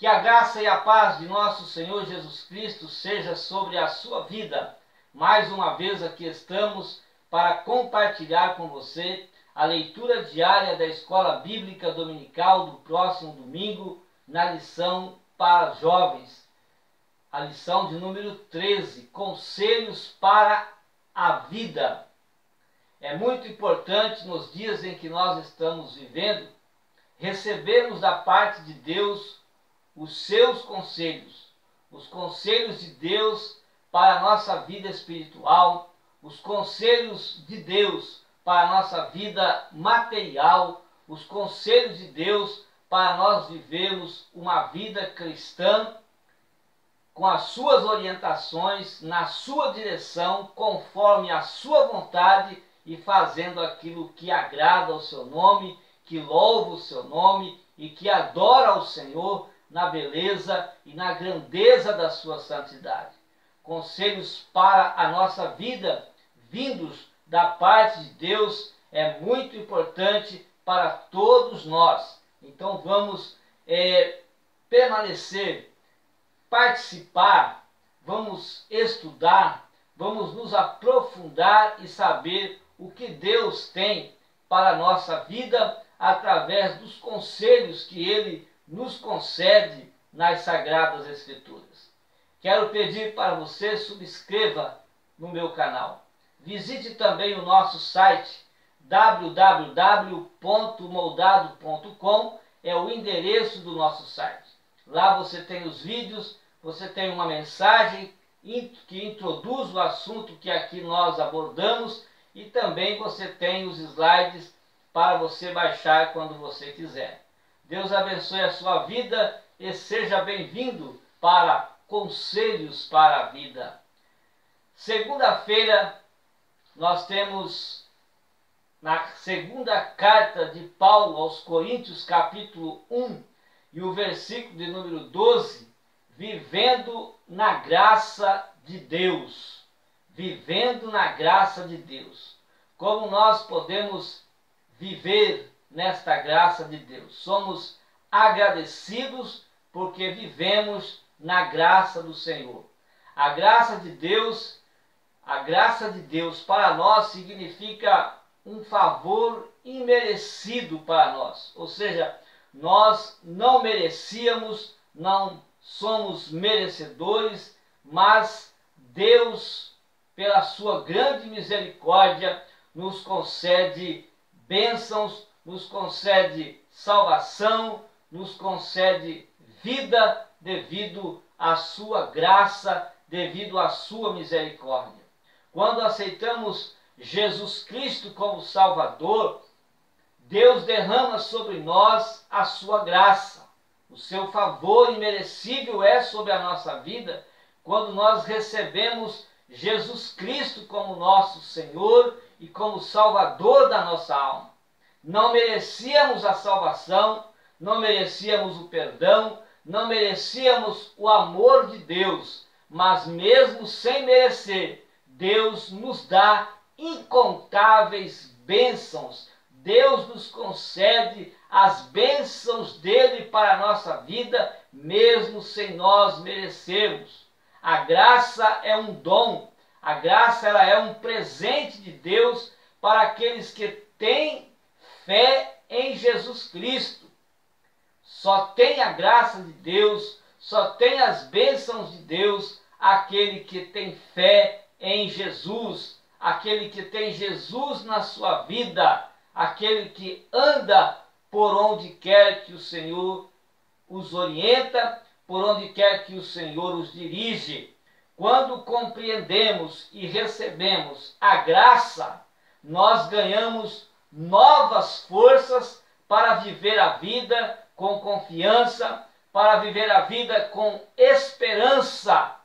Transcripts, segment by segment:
Que a graça e a paz de nosso Senhor Jesus Cristo seja sobre a sua vida. Mais uma vez aqui estamos para compartilhar com você a leitura diária da Escola Bíblica Dominical do próximo domingo, na lição para jovens. A lição de número 13, Conselhos para a Vida. É muito importante nos dias em que nós estamos vivendo, recebermos da parte de Deus os seus conselhos, os conselhos de Deus para a nossa vida espiritual, os conselhos de Deus para a nossa vida material, os conselhos de Deus para nós vivermos uma vida cristã com as suas orientações, na sua direção, conforme a sua vontade e fazendo aquilo que agrada ao seu nome, que louva o seu nome e que adora ao Senhor na beleza e na grandeza da sua santidade. Conselhos para a nossa vida, vindos da parte de Deus, é muito importante para todos nós. Então vamos permanecer, participar, vamos estudar, vamos nos aprofundar e saber o que Deus tem para a nossa vida através dos conselhos que Ele nos concede nas Sagradas Escrituras. Quero pedir para você, subscreva no meu canal. Visite também o nosso site www.moldado.com, é o endereço do nosso site. Lá você tem os vídeos, você tem uma mensagem que introduz o assunto que aqui nós abordamos e também você tem os slides para você baixar quando você quiser. Deus abençoe a sua vida e seja bem-vindo para Conselhos para a Vida. Segunda-feira nós temos na segunda carta de Paulo aos Coríntios, capítulo 1, e o versículo de número 12, vivendo na graça de Deus. Vivendo na graça de Deus. Como nós podemos viver nesta graça de Deus? Somos agradecidos porque vivemos na graça do Senhor. A graça de Deus para nós significa um favor imerecido para nós. Ou seja, nós não merecíamos, não somos merecedores, mas Deus, pela sua grande misericórdia, nos concede bênçãos, nos concede salvação, nos concede vida devido à sua graça, devido à sua misericórdia. Quando aceitamos Jesus Cristo como Salvador, Deus derrama sobre nós a sua graça. O seu favor imerecível é sobre a nossa vida quando nós recebemos Jesus Cristo como nosso Senhor e como Salvador da nossa alma. Não merecíamos a salvação, não merecíamos o perdão, não merecíamos o amor de Deus, mas mesmo sem merecer, Deus nos dá incontáveis bênçãos. Deus nos concede as bênçãos dele para a nossa vida, mesmo sem nós merecermos. A graça é um dom, a graça ela é um presente de Deus para aqueles que têm fé em Jesus Cristo. Só tem a graça de Deus, só tem as bênçãos de Deus aquele que tem fé em Jesus, aquele que tem Jesus na sua vida, aquele que anda por onde quer que o Senhor os orienta, por onde quer que o Senhor os dirige. Quando compreendemos e recebemos a graça, nós ganhamos novas forças para viver a vida com confiança, para viver a vida com esperança.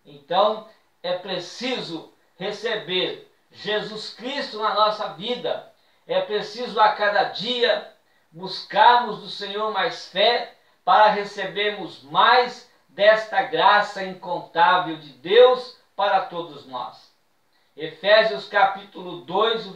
Então, é preciso receber Jesus Cristo na nossa vida. É preciso a cada dia buscarmos do Senhor mais fé para recebermos mais desta graça incontável de Deus para todos nós. Efésios capítulo 2,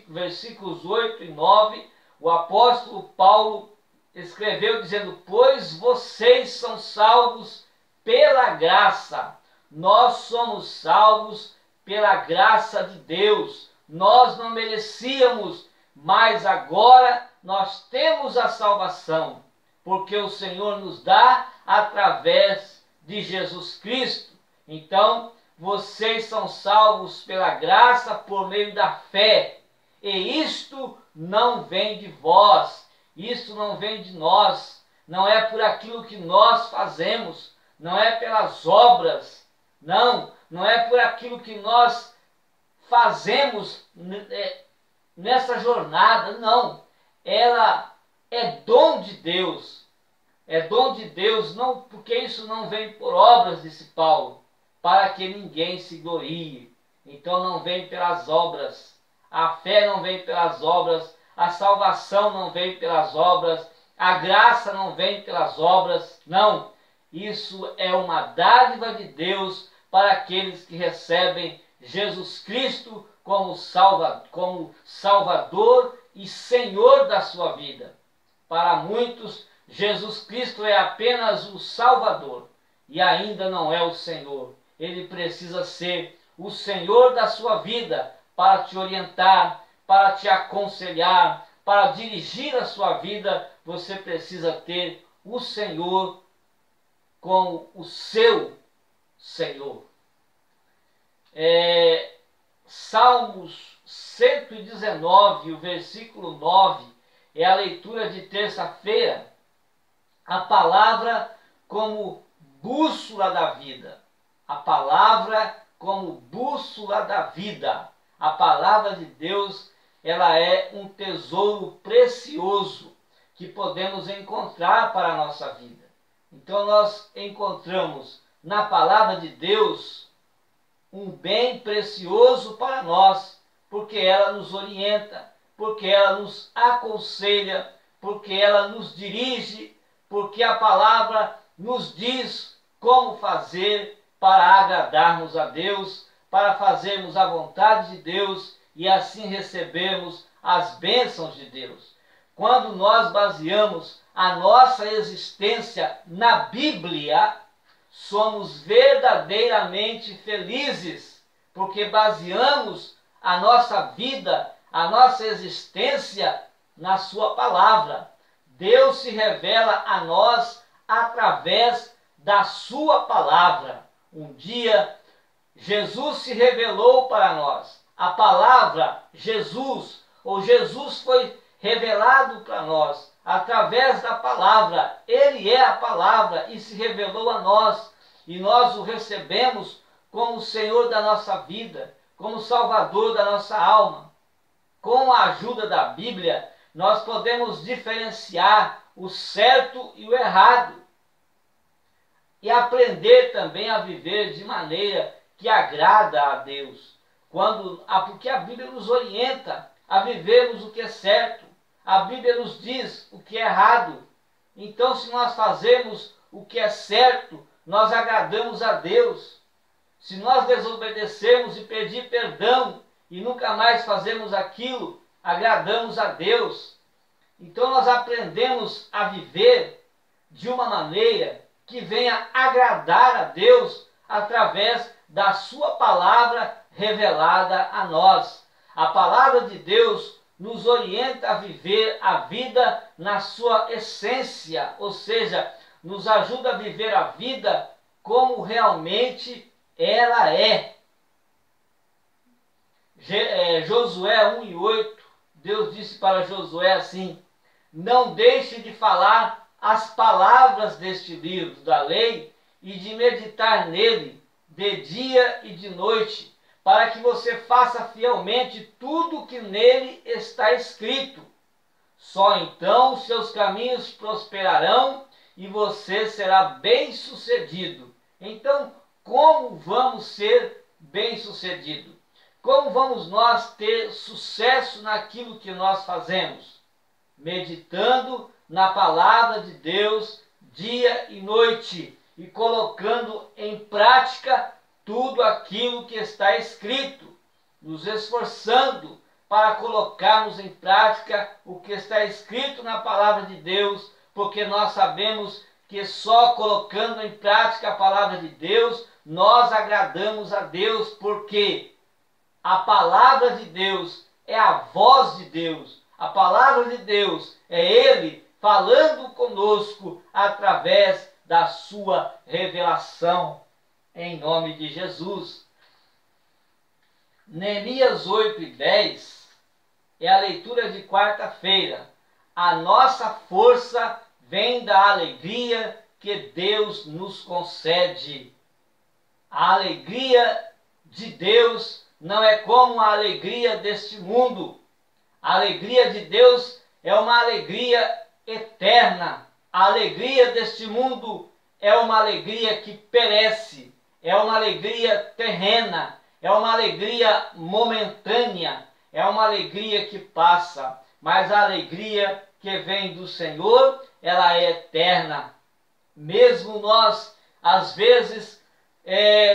versículos 8 e 9, o apóstolo Paulo escreveu dizendo: pois vocês são salvos pela graça. Nós somos salvos pela graça de Deus. Nós não merecíamos, mas agora nós temos a salvação, porque o Senhor nos dá através de Jesus Cristo. Então, vocês são salvos pela graça por meio da fé. E isto não vem de vós, isto não vem de nós, não é por aquilo que nós fazemos, não é pelas obras, não é por aquilo que nós fazemos nessa jornada, não. Ela é dom de Deus. É dom de Deus, não, porque isso não vem por obras, disse Paulo, para que ninguém se glorie. Então não vem pelas obras. A fé não vem pelas obras, a salvação não vem pelas obras, a graça não vem pelas obras, não. Isso é uma dádiva de Deus para aqueles que recebem Jesus Cristo como Salvador e Senhor da sua vida. Para muitos, Jesus Cristo é apenas o Salvador e ainda não é o Senhor. Ele precisa ser o Senhor da sua vida para te orientar, para te aconselhar, para dirigir a sua vida. Você precisa ter o Senhor como o seu Senhor. Salmos 119, o versículo 9, é a leitura de terça-feira. A palavra como bússola da vida. A palavra como bússola da vida. A palavra de Deus, ela é um tesouro precioso que podemos encontrar para a nossa vida. Então nós encontramos na palavra de Deus um bem precioso para nós, porque ela nos orienta, porque ela nos aconselha, porque ela nos dirige, porque a palavra nos diz como fazer para agradarmos a Deus, para fazermos a vontade de Deus e assim recebermos as bênçãos de Deus. Quando nós baseamos a nossa existência na Bíblia, somos verdadeiramente felizes, porque baseamos a nossa vida, a nossa existência na sua palavra. Deus se revela a nós através da sua palavra. Um dia, Jesus se revelou para nós. A palavra Jesus, ou Jesus foi revelado para nós através da palavra. Ele é a palavra e se revelou a nós. E nós o recebemos como o Senhor da nossa vida, como o Salvador da nossa alma. Com a ajuda da Bíblia, nós podemos diferenciar o certo e o errado. E aprender também a viver de maneira que agrada a Deus. Porque a Bíblia nos orienta a vivermos o que é certo. A Bíblia nos diz o que é errado. Então, se nós fazemos o que é certo, nós agradamos a Deus. Se nós desobedecermos e pedir perdão e nunca mais fazemos aquilo, agradamos a Deus. Então nós aprendemos a viver de uma maneira que venha agradar a Deus através da sua palavra revelada a nós. A palavra de Deus nos orienta a viver a vida na sua essência, ou seja, nos ajuda a viver a vida como realmente ela é. Josué 1:8, Deus disse para Josué assim: não deixe de falar as palavras deste livro da lei e de meditar nele de dia e de noite, para que você faça fielmente tudo o que nele está escrito. Só então os seus caminhos prosperarão e você será bem-sucedido. Então, como vamos ser bem-sucedidos? Como vamos nós ter sucesso naquilo que nós fazemos? Meditando na palavra de Deus dia e noite e colocando em prática tudo aquilo que está escrito, nos esforçando para colocarmos em prática o que está escrito na palavra de Deus, porque nós sabemos que só colocando em prática a palavra de Deus, nós agradamos a Deus, porque a palavra de Deus é a voz de Deus. A palavra de Deus é Ele falando conosco através da sua revelação, em nome de Jesus. Neemias 8:10 é a leitura de quarta-feira. A nossa força vem da alegria que Deus nos concede. A alegria de Deus não é como a alegria deste mundo. A alegria de Deus é uma alegria eterna. A alegria deste mundo é uma alegria que perece, é uma alegria terrena, é uma alegria momentânea, é uma alegria que passa. Mas a alegria que vem do Senhor, ela é eterna. Mesmo nós, às vezes,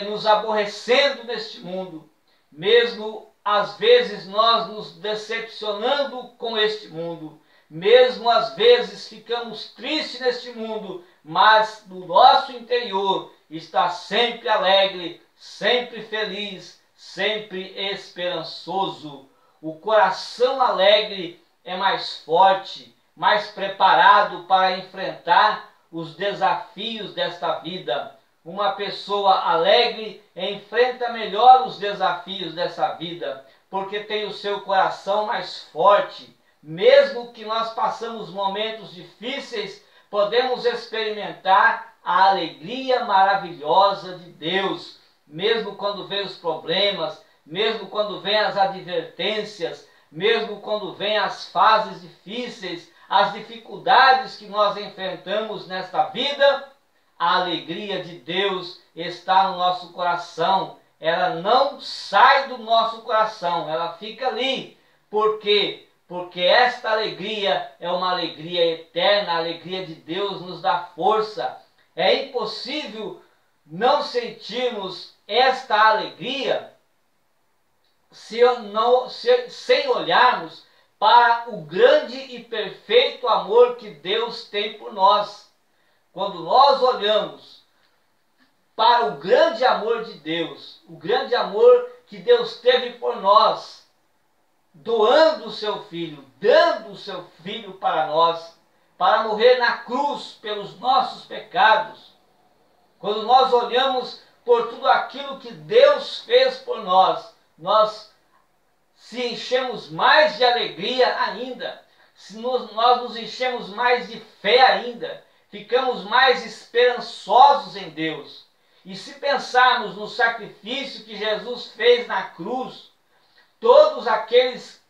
nos aborrecendo neste mundo, mesmo às vezes nós nos decepcionando com este mundo, mesmo às vezes ficamos tristes neste mundo, mas no nosso interior está sempre alegre, sempre feliz, sempre esperançoso. O coração alegre é mais forte, mais preparado para enfrentar os desafios desta vida. Uma pessoa alegre enfrenta melhor os desafios dessa vida, porque tem o seu coração mais forte. Mesmo que nós passamos momentos difíceis, podemos experimentar a alegria maravilhosa de Deus. Mesmo quando vem os problemas, mesmo quando vem as advertências, mesmo quando vem as fases difíceis, as dificuldades que nós enfrentamos nesta vida, a alegria de Deus está no nosso coração. Ela não sai do nosso coração, ela fica ali. Por quê? Porque esta alegria é uma alegria eterna, a alegria de Deus nos dá força. É impossível não sentirmos esta alegria sem olharmos para o grande e perfeito amor que Deus tem por nós. Quando nós olhamos para o grande amor de Deus, o grande amor que Deus teve por nós, doando o seu Filho, dando o seu Filho para nós, para morrer na cruz pelos nossos pecados. Quando nós olhamos por tudo aquilo que Deus fez por nós, nós se enchemos mais de alegria ainda, nós nos enchemos mais de fé ainda, ficamos mais esperançosos em Deus. E se pensarmos no sacrifício que Jesus fez na cruz, todos aqueles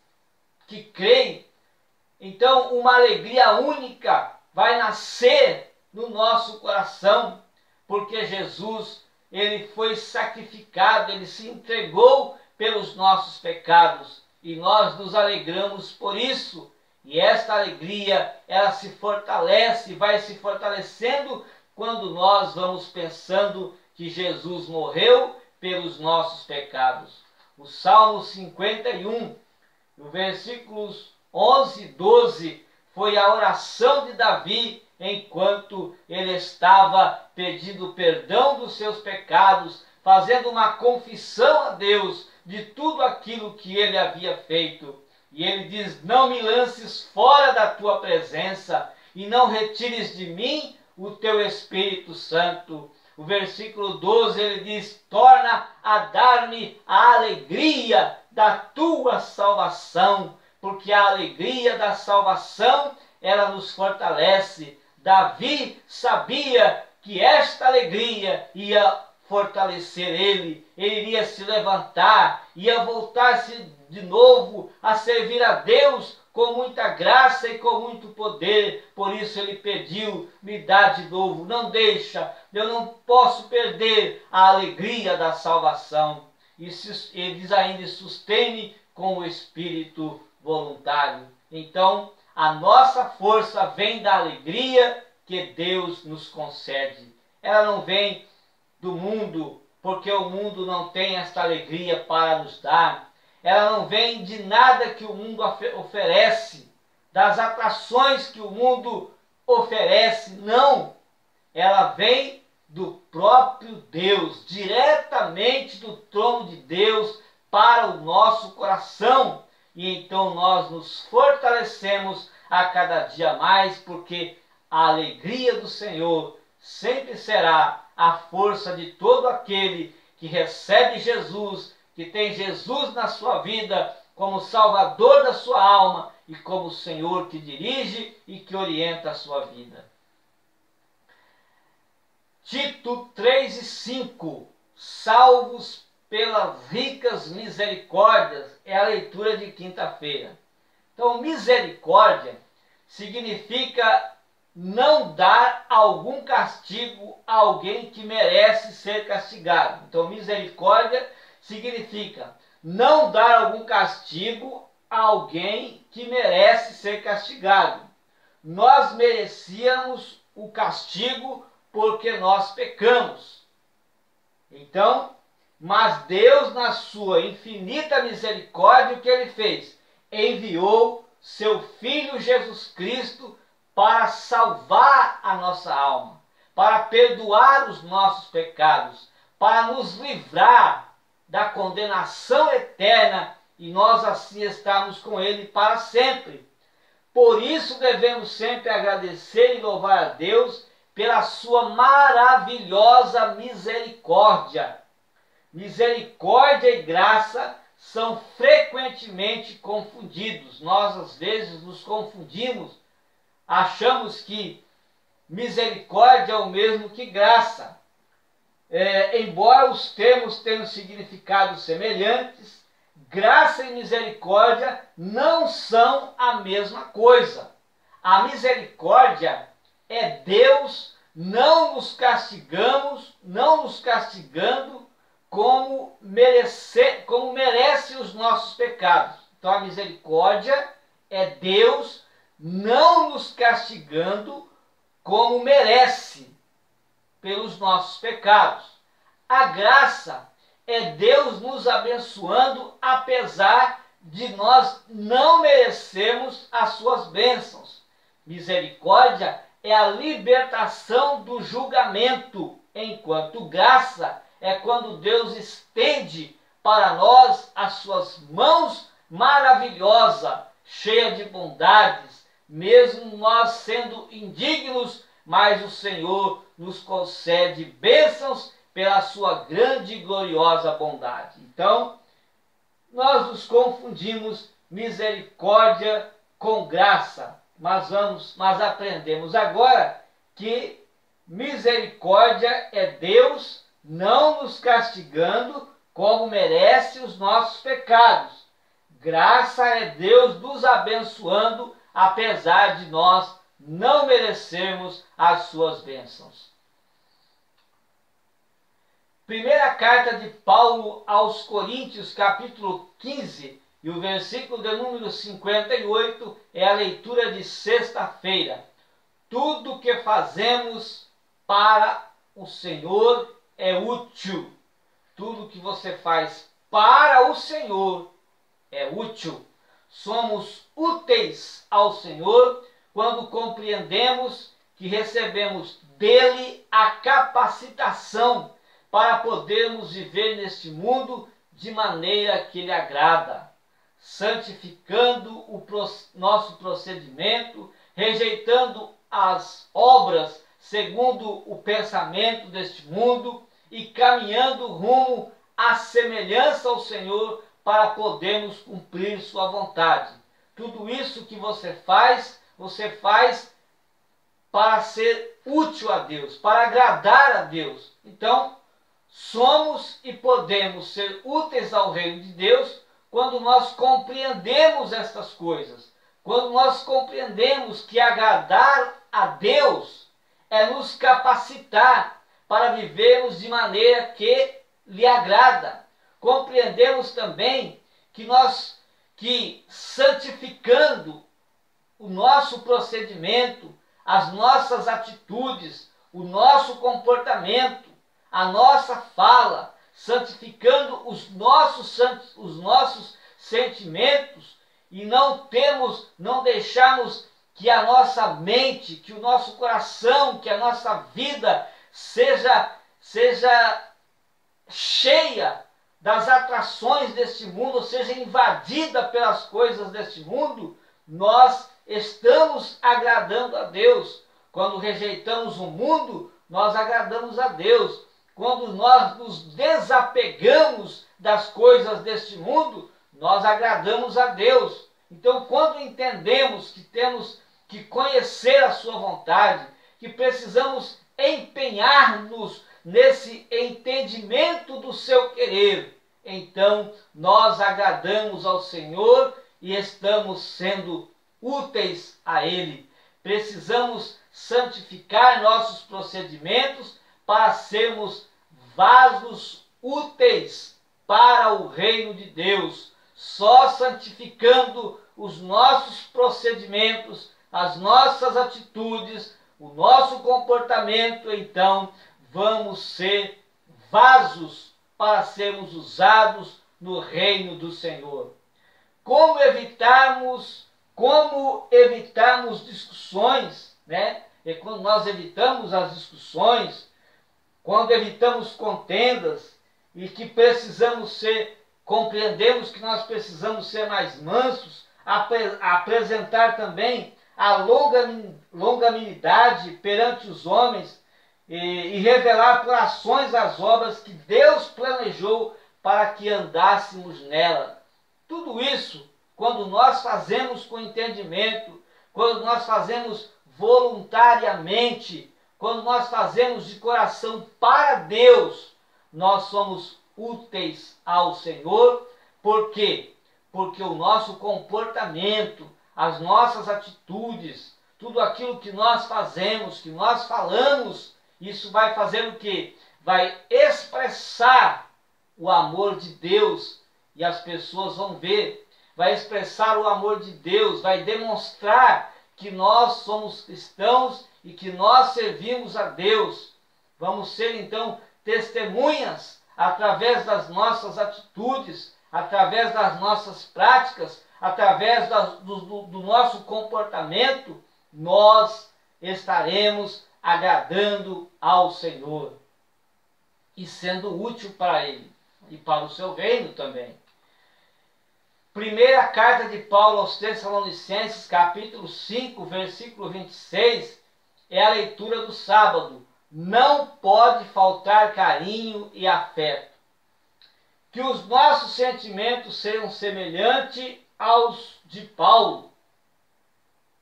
que creem, então uma alegria única vai nascer no nosso coração, porque Jesus, ele foi sacrificado, ele se entregou pelos nossos pecados, e nós nos alegramos por isso. E esta alegria, ela se fortalece, vai se fortalecendo quando nós vamos pensando que Jesus morreu pelos nossos pecados. O Salmo 51, no versículos 11 e 12, foi a oração de Davi enquanto ele estava pedindo perdão dos seus pecados, fazendo uma confissão a Deus de tudo aquilo que ele havia feito. E ele diz: não me lances fora da tua presença e não retires de mim o teu Espírito Santo. O versículo 12 ele diz: torna a dar-me a alegria da tua salvação, porque a alegria da salvação, ela nos fortalece. Davi sabia que esta alegria ia fortalecer ele iria se levantar, ia voltar-se de novo a servir a Deus com muita graça e com muito poder. Por isso ele pediu: me dá de novo, não deixa, eu não posso perder a alegria da salvação. E ele diz ainda: sustém-me com o espírito voluntário. Então, a nossa força vem da alegria que Deus nos concede. Ela não vem do mundo, porque o mundo não tem esta alegria para nos dar. Ela não vem de nada que o mundo oferece, das atrações que o mundo oferece, não. ela vem do próprio Deus, diretamente do trono de Deus para o nosso coração. E então nós nos fortalecemos a cada dia mais, porque a alegria do Senhor sempre será a força de todo aquele que recebe Jesus, que tem Jesus na sua vida como Salvador da sua alma e como Senhor que dirige e que orienta a sua vida. Tito 3:5, salvos pelas ricas misericórdias, é a leitura de quinta-feira. Então, misericórdia significa não dar algum castigo a alguém que merece ser castigado. Então, misericórdia significa não dar algum castigo a alguém que merece ser castigado. Nós merecíamos o castigo porque nós pecamos. Então, mas Deus, na sua infinita misericórdia, o que Ele fez? Enviou seu Filho Jesus Cristo para salvar a nossa alma, para perdoar os nossos pecados, para nos livrar da condenação eterna e nós assim estarmos com Ele para sempre. Por isso devemos sempre agradecer e louvar a Deus pela sua maravilhosa misericórdia. Misericórdia e graça são frequentemente confundidos. Nós às vezes nos confundimos, achamos que misericórdia é o mesmo que graça. Embora os termos tenham significados semelhantes, graça e misericórdia não são a mesma coisa. A misericórdia é Deus não nos castigando como merece os nossos pecados. Então a misericórdia é Deus não nos castigando como merece pelos nossos pecados. A graça é Deus nos abençoando apesar de nós não merecermos as suas bênçãos. Misericórdia é a libertação do julgamento, enquanto graça é quando Deus estende para nós as suas mãos maravilhosas, cheias de bondades, mesmo nós sendo indignos, mas o Senhor nos concede bênçãos pela sua grande e gloriosa bondade. Então, nós nos confundimos misericórdia com graça, mas aprendemos agora que misericórdia é Deus não nos castigando como merece os nossos pecados. Graça é Deus nos abençoando apesar de nós não merecermos as suas bênçãos. Primeira carta de Paulo aos Coríntios, capítulo 15, e o versículo de número 58 é a leitura de sexta-feira. Tudo que fazemos para o Senhor é útil. Tudo que você faz para o Senhor é útil. Somos úteis ao Senhor quando compreendemos que recebemos dele a capacitação para podermos viver neste mundo de maneira que lhe agrada, santificando o nosso procedimento, rejeitando as obras segundo o pensamento deste mundo e caminhando rumo à semelhança ao Senhor para podermos cumprir sua vontade. Tudo isso que você faz para ser útil a Deus, para agradar a Deus. Então, somos e podemos ser úteis ao reino de Deus quando nós compreendemos estas coisas. Quando nós compreendemos que agradar a Deus é nos capacitar para vivermos de maneira que lhe agrada. Compreendemos também que santificando o nosso procedimento, as nossas atitudes, o nosso comportamento, a nossa fala, santificando os nossos sentimentos e não deixarmos que a nossa mente, que o nosso coração, que a nossa vida seja cheia das atrações deste mundo, ou seja, invadida pelas coisas deste mundo, nós estamos agradando a Deus. Quando rejeitamos o mundo, nós agradamos a Deus. Quando nós nos desapegamos das coisas deste mundo, nós agradamos a Deus. Então, quando entendemos que temos que conhecer a sua vontade, que precisamos empenhar-nos nesse entendimento do seu querer, então nós agradamos ao Senhor e estamos sendo úteis a Ele. Precisamos santificar nossos procedimentos para sermos vasos úteis para o reino de Deus. Só santificando os nossos procedimentos, as nossas atitudes, o nosso comportamento, então vamos ser vasos para sermos usados no reino do Senhor. Como evitarmos discussões, né? E quando nós evitamos as discussões, quando evitamos contendas e que compreendemos que nós precisamos ser mais mansos, apresentar também a longanimidade perante os homens e revelar por ações as obras que Deus planejou para que andássemos nela. Tudo isso, quando nós fazemos com entendimento, quando nós fazemos voluntariamente, quando nós fazemos de coração para Deus, nós somos úteis ao Senhor. Por quê? Porque o nosso comportamento, as nossas atitudes, tudo aquilo que nós fazemos, que nós falamos, isso vai fazer o quê? Vai expressar o amor de Deus e as pessoas vão ver. Vai expressar o amor de Deus, vai demonstrar que nós somos cristãos e que nós servimos a Deus. Vamos ser então testemunhas através das nossas atitudes, através das nossas práticas, através do nosso comportamento, nós estaremos agradando ao Senhor e sendo útil para Ele e para o seu reino também. Primeira carta de Paulo aos Tessalonicenses, capítulo 5, versículo 26, é a leitura do sábado. Não pode faltar carinho e afeto. Que os nossos sentimentos sejam semelhantes aos de Paulo.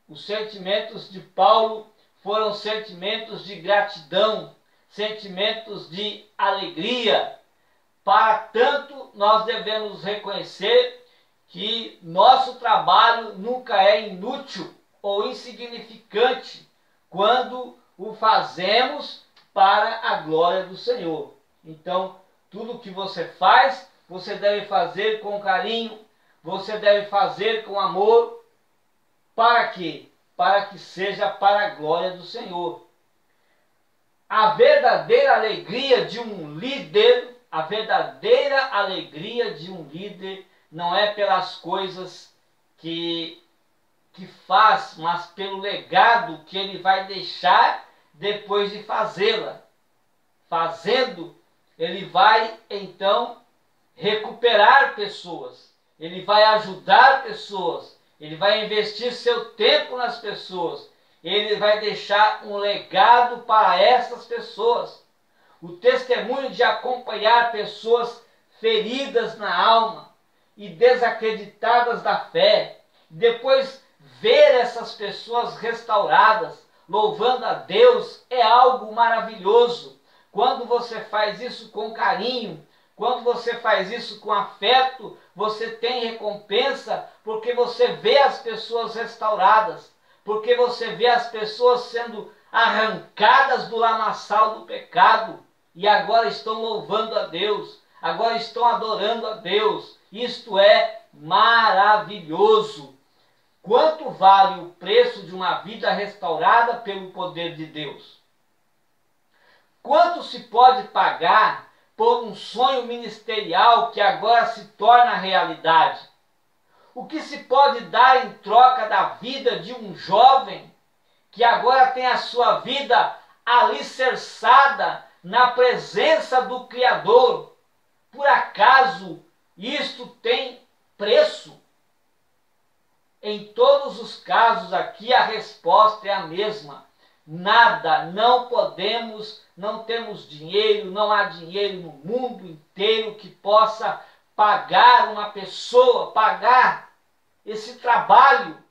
Os sentimentos de Paulo foram sentimentos de gratidão, sentimentos de alegria. Para tanto, nós devemos reconhecer que nosso trabalho nunca é inútil ou insignificante quando o fazemos para a glória do Senhor. Então, tudo que você faz, você deve fazer com carinho, você deve fazer com amor. Para quê? Para que seja para a glória do Senhor. A verdadeira alegria de um líder, não é pelas coisas que faz, mas pelo legado que ele vai deixar depois de fazê-la. Fazendo, ele vai então recuperar pessoas, ele vai ajudar pessoas, ele vai investir seu tempo nas pessoas, ele vai deixar um legado para essas pessoas. O testemunho de acompanhar pessoas feridas na alma e desacreditadas da fé, depois ver essas pessoas restauradas, louvando a Deus, é algo maravilhoso. Quando você faz isso com carinho, quando você faz isso com afeto, você tem recompensa, porque você vê as pessoas restauradas, porque você vê as pessoas sendo arrancadas do lamaçal do pecado e agora estão louvando a Deus, agora estão adorando a Deus. Isto é maravilhoso. Quanto vale o preço de uma vida restaurada pelo poder de Deus? Quanto se pode pagar por um sonho ministerial que agora se torna realidade? O que se pode dar em troca da vida de um jovem que agora tem a sua vida alicerçada na presença do Criador? Por acaso isto tem preço? Em todos os casos aqui a resposta é a mesma. Nada, não podemos, não temos dinheiro, não há dinheiro no mundo inteiro que possa pagar uma pessoa, pagar esse trabalho.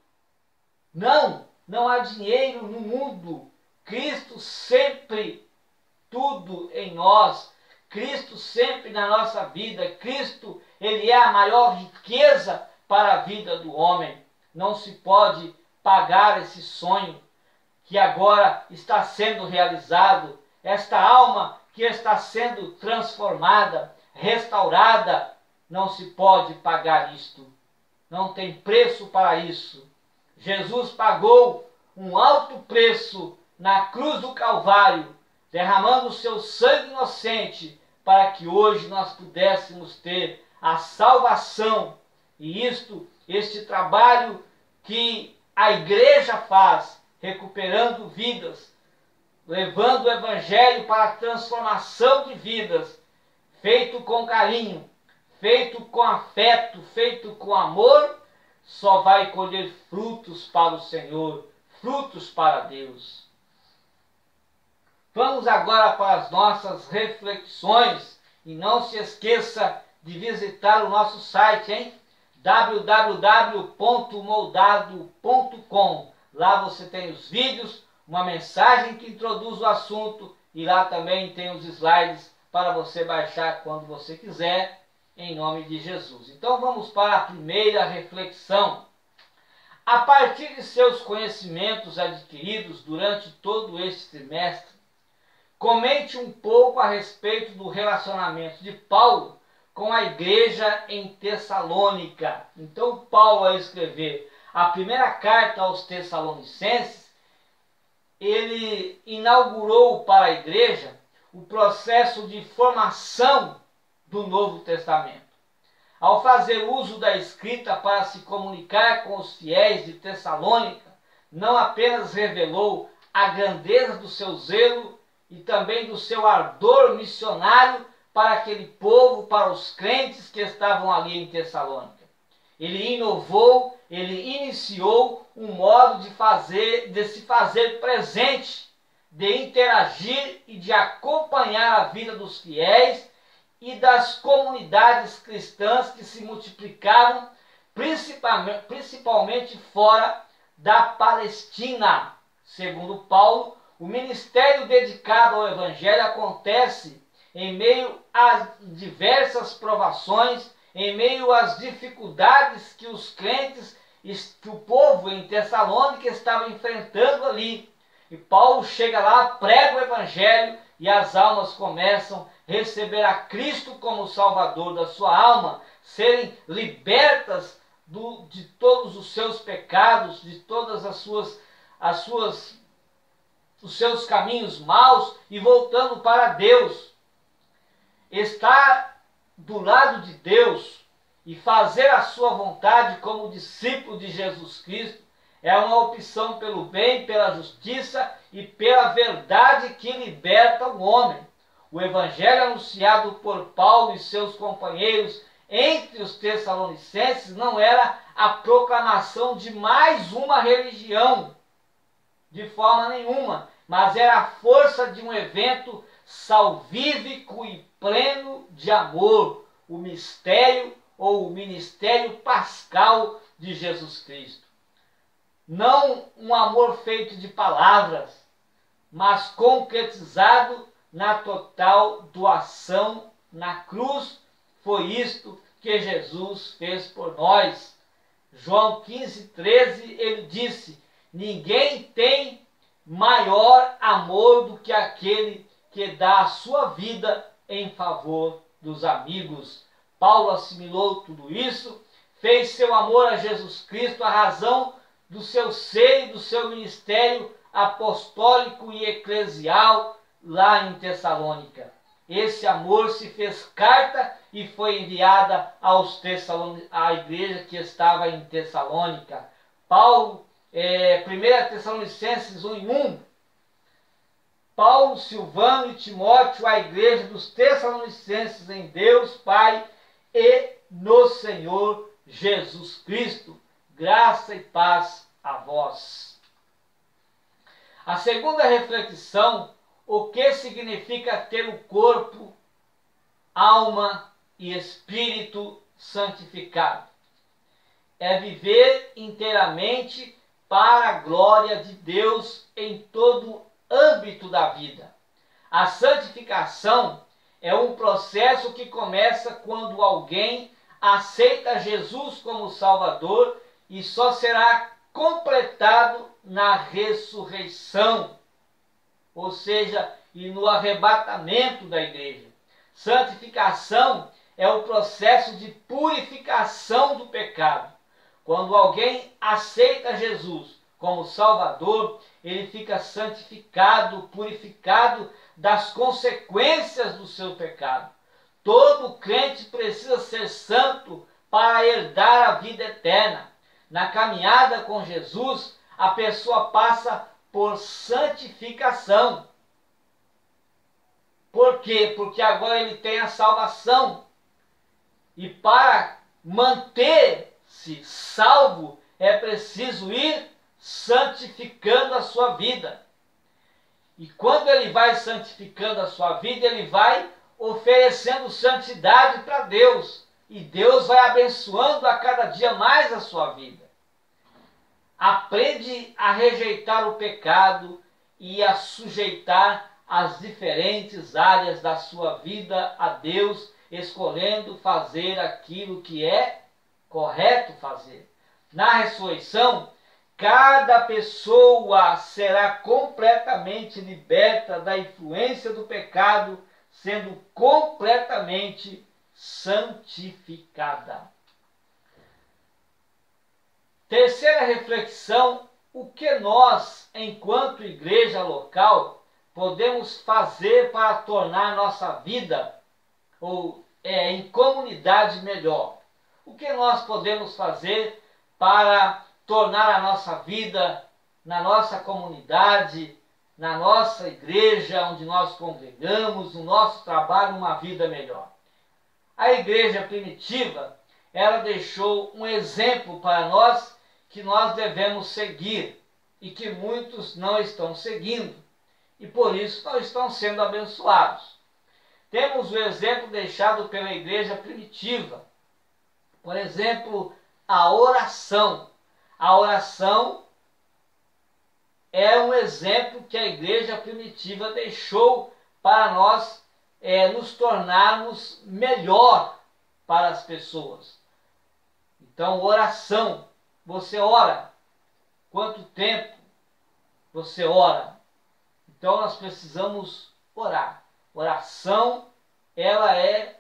Não há dinheiro no mundo. Cristo sempre, tudo em nós. Cristo sempre na nossa vida. Cristo, Ele é a maior riqueza para a vida do homem. Não se pode pagar esse sonho que agora está sendo realizado. Esta alma que está sendo transformada, restaurada. Não se pode pagar isto. Não tem preço para isso. Jesus pagou um alto preço na cruz do Calvário, derramando o seu sangue inocente para que hoje nós pudéssemos ter a salvação. E este trabalho que a igreja faz, recuperando vidas, levando o evangelho para a transformação de vidas, feito com carinho, feito com afeto, feito com amor, só vai colher frutos para o Senhor, frutos para Deus. Vamos agora para as nossas reflexões e não se esqueça de visitar o nosso site, hein? www.moldado.com. Lá você tem os vídeos, uma mensagem que introduz o assunto e lá também tem os slides para você baixar quando você quiser, em nome de Jesus. Então vamos para a primeira reflexão. A partir de seus conhecimentos adquiridos durante todo este trimestre, comente um pouco a respeito do relacionamento de Paulo com a igreja em Tessalônica. Então Paulo, ao escrever a primeira carta aos Tessalonicenses, ele inaugurou para a igreja o processo de formação do Novo Testamento. Ao fazer uso da escrita para se comunicar com os fiéis de Tessalônica, não apenas revelou a grandeza do seu zelo e também do seu ardor missionário para aquele povo, para os crentes que estavam ali em Tessalônica. Ele inovou, ele iniciou um modo de se fazer presente, de interagir e de acompanhar a vida dos fiéis e das comunidades cristãs que se multiplicaram, principalmente fora da Palestina. Segundo Paulo, o ministério dedicado ao Evangelho acontece em meio a diversas provações, em meio às dificuldades que os crentes, que o povo em Tessalônica estava enfrentando ali. E Paulo chega lá, prega o Evangelho e as almas começam a receber a Cristo como Salvador da sua alma, serem libertas de todos os seus pecados, de todas os seus caminhos maus e voltando para Deus. Estar do lado de Deus e fazer a sua vontade como discípulo de Jesus Cristo é uma opção pelo bem, pela justiça e pela verdade que liberta o homem. O evangelho anunciado por Paulo e seus companheiros entre os tessalonicenses não era a proclamação de mais uma religião, de forma nenhuma, mas era a força de um evento salvífico e pleno de amor, o mistério ou o ministério pascal de Jesus Cristo. Não um amor feito de palavras, mas concretizado na total doação na cruz. Foi isto que Jesus fez por nós. João 15:13, ele disse: ninguém tem maior amor do que aquele que dá a sua vida em favor dos amigos. Paulo assimilou tudo isso, fez seu amor a Jesus Cristo a razão do seu ser e do seu ministério apostólico e eclesial lá em Tessalônica. esse amor se fez carta e foi enviada à igreja que estava em Tessalônica. Paulo, 1 Tessalonicenses 1:1, Paulo, Silvano e Timóteo, à igreja dos Tessalonicenses em Deus Pai e no Senhor Jesus Cristo. Graça e paz a vós. A segunda reflexão: o que significa ter o corpo, alma e espírito santificado? É viver inteiramente para a glória de Deus em todo o âmbito da vida. A santificação é um processo que começa quando alguém aceita Jesus como Salvador e só será completado na ressurreição, ou seja, e no arrebatamento da igreja. Santificação é o processo de purificação do pecado. Quando alguém aceita Jesus como Salvador, ele fica santificado, purificado das consequências do seu pecado. Todo crente precisa ser santo para herdar a vida eterna. Na caminhada com Jesus, a pessoa passa por santificação. Por quê? Porque agora ele tem a salvação. E para manter-se salvo, é preciso ir santificando a sua vida. E quando ele vai santificando a sua vida, ele vai oferecendo santidade para Deus. E Deus vai abençoando a cada dia mais a sua vida. Aprende a rejeitar o pecado e a sujeitar as diferentes áreas da sua vida a Deus, escolhendo fazer aquilo que é correto fazer. Na ressurreição, cada pessoa será completamente liberta da influência do pecado, sendo completamente santificada. Terceira reflexão: o que nós, enquanto igreja local, podemos fazer para tornar nossa vida em comunidade melhor? O que nós podemos fazer para tornar a nossa vida na nossa comunidade, na nossa igreja onde nós congregamos, no nosso trabalho, uma vida melhor? A igreja primitiva, ela deixou um exemplo para nós que nós devemos seguir e que muitos não estão seguindo e por isso não estão sendo abençoados. Temos o exemplo deixado pela igreja primitiva. Por exemplo, a oração. A oração é um exemplo que a igreja primitiva deixou para nós nos tornarmos melhor para as pessoas. Então, oração. Você ora? Quanto tempo você ora? Então, nós precisamos orar. Oração, ela é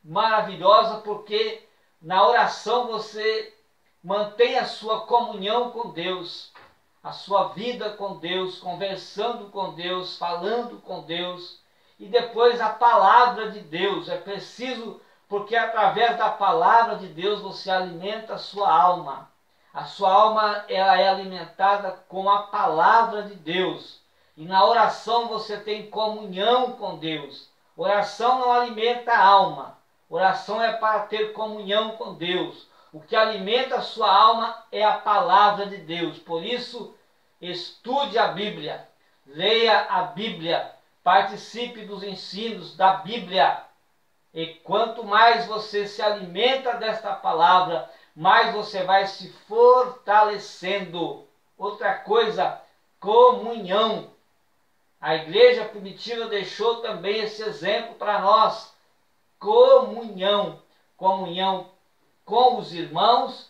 maravilhosa porque na oração você mantém a sua comunhão com Deus, a sua vida com Deus, conversando com Deus, falando com Deus. E depois a palavra de Deus. É preciso, porque através da palavra de Deus você alimenta a sua alma. A sua alma ela é alimentada com a palavra de Deus. E na oração você tem comunhão com Deus. Oração não alimenta a alma. Oração é para ter comunhão com Deus. O que alimenta a sua alma é a palavra de Deus. Por isso, estude a Bíblia, leia a Bíblia, participe dos ensinos da Bíblia. E quanto mais você se alimenta desta palavra, mais você vai se fortalecendo. Outra coisa, comunhão. A igreja primitiva deixou também esse exemplo para nós. Comunhão. Comunhão com os irmãos,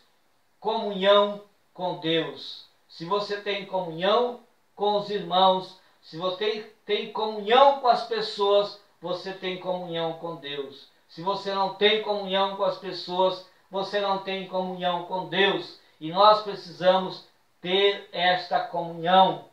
comunhão com Deus. Se você tem comunhão com os irmãos, se você tem comunhão com as pessoas, você tem comunhão com Deus. Se você não tem comunhão com as pessoas, você não tem comunhão com Deus. E nós precisamos ter esta comunhão.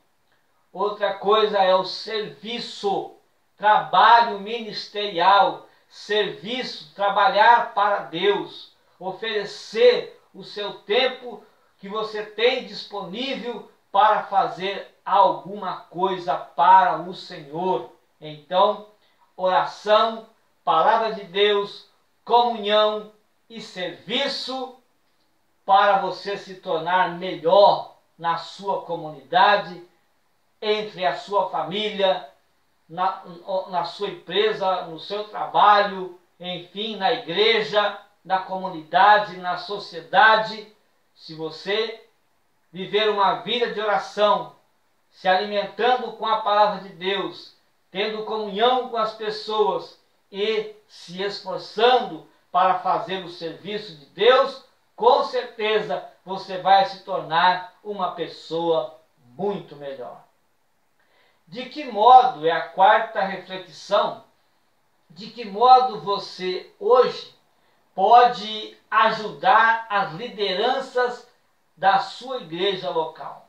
Outra coisa é o serviço. trabalho ministerial, serviço, trabalhar para Deus, oferecer o seu tempo que você tem disponível para fazer alguma coisa para o Senhor. Então, oração, palavra de Deus, comunhão e serviço para você se tornar melhor na sua comunidade, entre a sua família, na sua empresa, no seu trabalho, enfim, na igreja, na comunidade, na sociedade. Se você viver uma vida de oração, se alimentando com a palavra de Deus, tendo comunhão com as pessoas e se esforçando para fazer o serviço de Deus, com certeza você vai se tornar uma pessoa muito melhor. De que modo, é a quarta reflexão, de que modo você hoje pode ajudar as lideranças da sua igreja local?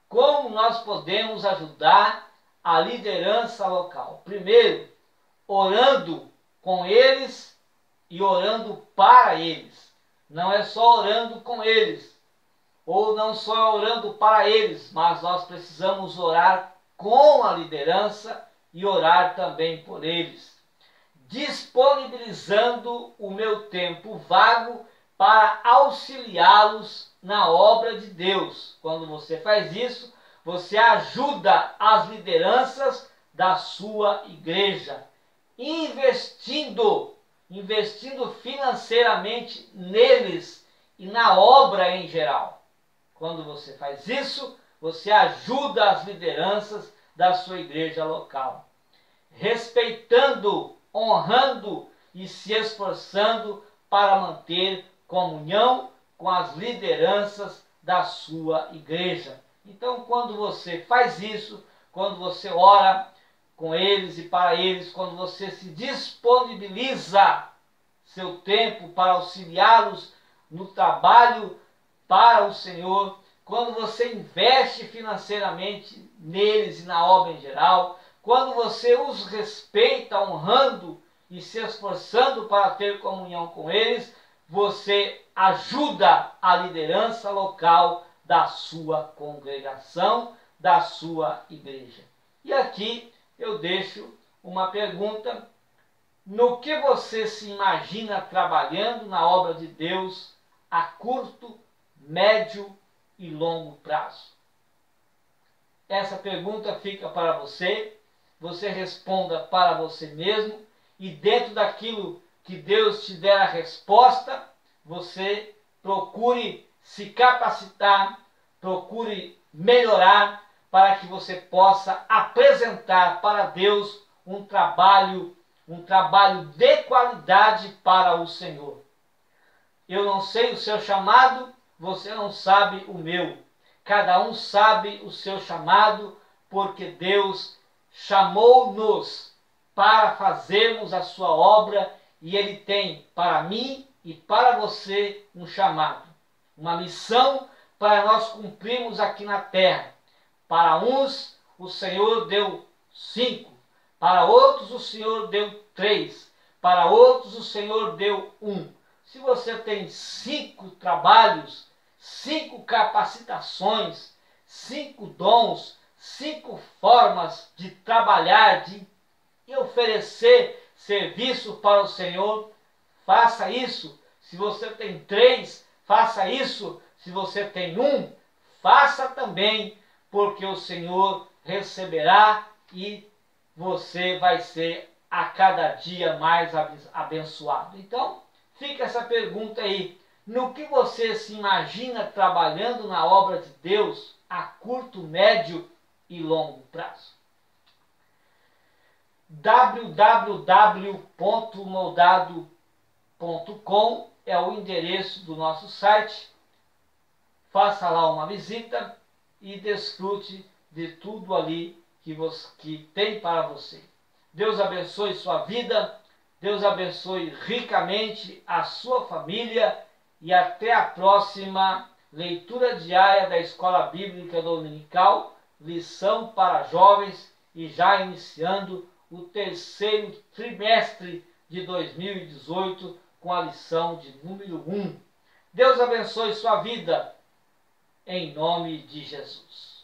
Como nós podemos ajudar a liderança local? Primeiro, orando com eles e orando para eles. Não é só orando com eles, ou não só orando para eles, mas nós precisamos orar com a liderança e orar também por eles. Disponibilizando o meu tempo vago para auxiliá-los na obra de Deus. Quando você faz isso, você ajuda as lideranças da sua igreja, investindo financeiramente neles e na obra em geral. Quando você faz isso, você ajuda as lideranças da sua igreja local, respeitando, honrando e se esforçando para manter comunhão com as lideranças da sua igreja. Então, quando você faz isso, quando você ora com eles e para eles, quando você se disponibiliza seu tempo para auxiliá-los no trabalho para o Senhor, quando você investe financeiramente neles e na obra em geral, quando você os respeita, honrando e se esforçando para ter comunhão com eles, você ajuda a liderança local da sua congregação, da sua igreja. E aqui eu deixo uma pergunta: no que você se imagina trabalhando na obra de Deus a curto, médio e longo prazo? Essa pergunta fica para você, você responda para você mesmo, e dentro daquilo que Deus te der a resposta, você procure se capacitar, procure melhorar, para que você possa apresentar para Deus um trabalho de qualidade para o Senhor. Eu não sei o seu chamado, você não sabe o meu. Cada um sabe o seu chamado, porque Deus chamou-nos para fazermos a sua obra, e Ele tem para mim e para você um chamado, uma missão para nós cumprirmos aqui na terra. Para uns o Senhor deu 5, para outros o Senhor deu 3, para outros o Senhor deu 1. Se você tem 5 trabalhos, 5 capacitações, 5 dons, 5 formas de trabalhar, de oferecer serviço para o Senhor, faça isso. Se você tem 3, faça isso. Se você tem 1, faça também, porque o Senhor receberá e você vai ser a cada dia mais abençoado. Então, fica essa pergunta aí: no que você se imagina trabalhando na obra de Deus a curto, médio e longo prazo? www.moldado.com é o endereço do nosso site. Faça lá uma visita e desfrute de tudo ali que tem para você. Deus abençoe sua vida, Deus abençoe ricamente a sua família, e até a próxima leitura diária da Escola Bíblica Dominical, lição para jovens, e já iniciando o terceiro trimestre de 2018 com a lição de número 1. Deus abençoe sua vida, em nome de Jesus.